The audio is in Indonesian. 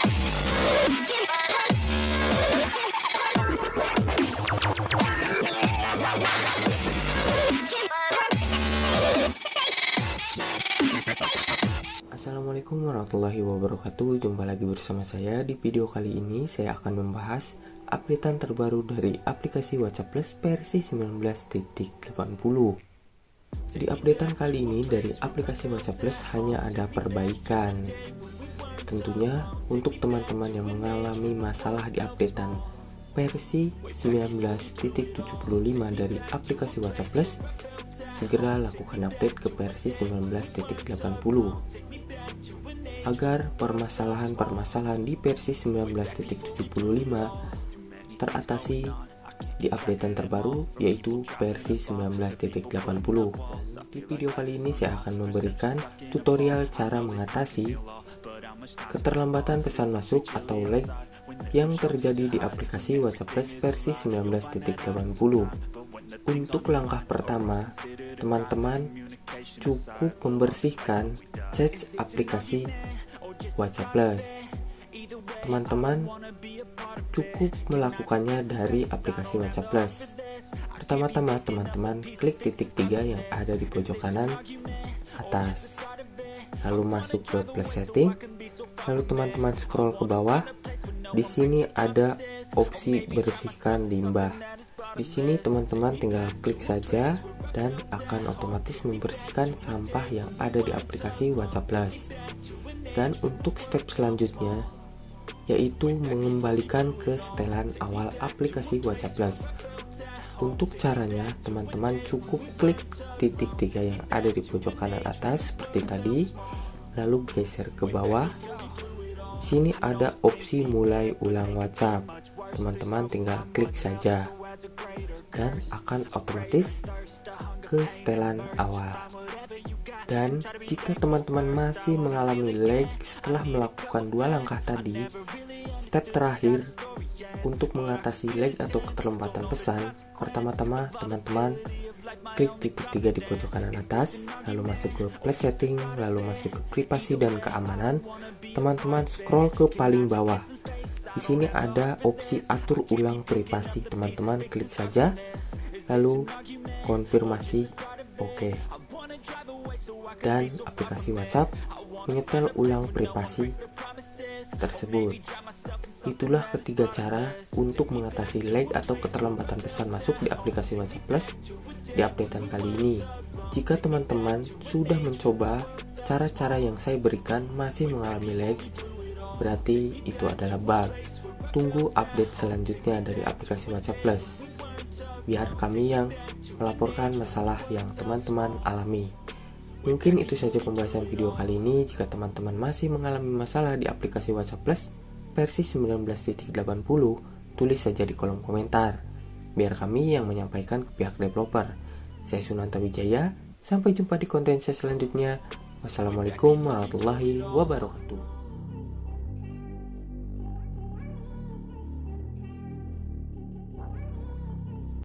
Assalamualaikum warahmatullahi wabarakatuh. Jumpa lagi bersama saya. Di video kali ini saya akan membahas updatean terbaru dari aplikasi WhatsApp Plus versi 19.80. Di updatean kali ini dari aplikasi WhatsApp Plus hanya ada perbaikan. Tentunya untuk teman-teman yang mengalami masalah di updatean versi 19.75 dari aplikasi WhatsApp Plus, segera lakukan update ke versi 19.80 agar permasalahan-permasalahan di versi 19.75 teratasi di updatean terbaru, yaitu versi 19.80. Di video kali ini saya akan memberikan tutorial cara mengatasi keterlambatan pesan masuk atau lag yang terjadi di aplikasi WhatsApp Plus versi 19.80. Untuk langkah pertama, teman-teman cukup membersihkan cache aplikasi WhatsApp Plus. Teman-teman cukup melakukannya dari aplikasi WhatsApp Plus. Pertama-tama teman-teman klik titik 3 yang ada di pojok kanan atas, lalu masuk ke plus setting, lalu teman-teman scroll ke bawah. Di sini ada opsi bersihkan limbah. Di sini teman-teman tinggal klik saja dan akan otomatis membersihkan sampah yang ada di aplikasi WhatsApp Plus. Dan untuk step selanjutnya yaitu mengembalikan ke setelan awal aplikasi WhatsApp Plus. Untuk caranya, teman-teman cukup klik titik 3 yang ada di pojok kanan atas seperti tadi, lalu geser ke bawah. Sini ada opsi mulai ulang WhatsApp. Teman-teman tinggal klik saja dan akan otomatis ke setelan awal. Dan jika teman-teman masih mengalami lag setelah melakukan dua langkah tadi, step terakhir untuk mengatasi lag atau keterlambatan pesan, pertama-tama teman-teman klik titik 3 di pojok kanan atas, lalu masuk ke plus setting, lalu masuk ke privasi dan keamanan. Teman-teman scroll ke paling bawah. Di sini ada opsi atur ulang privasi. Teman-teman klik saja, lalu konfirmasi oke. Dan aplikasi WhatsApp menyetel ulang privasi tersebut. Itulah ketiga cara untuk mengatasi lag atau keterlambatan pesan masuk di aplikasi WhatsApp Plus di updatean kali ini. Jika teman-teman sudah mencoba cara-cara yang saya berikan masih mengalami lag, berarti itu adalah bug. Tunggu update selanjutnya dari aplikasi WhatsApp Plus, biar kami yang melaporkan masalah yang teman-teman alami. Mungkin itu saja pembahasan video kali ini. Jika teman-teman masih mengalami masalah di aplikasi WhatsApp Plus versi 19.80, tulis saja di kolom komentar, biar kami yang menyampaikan ke pihak developer. Saya Sunanta Wijaya, sampai jumpa di konten saya selanjutnya. Wassalamualaikum warahmatullahi wabarakatuh.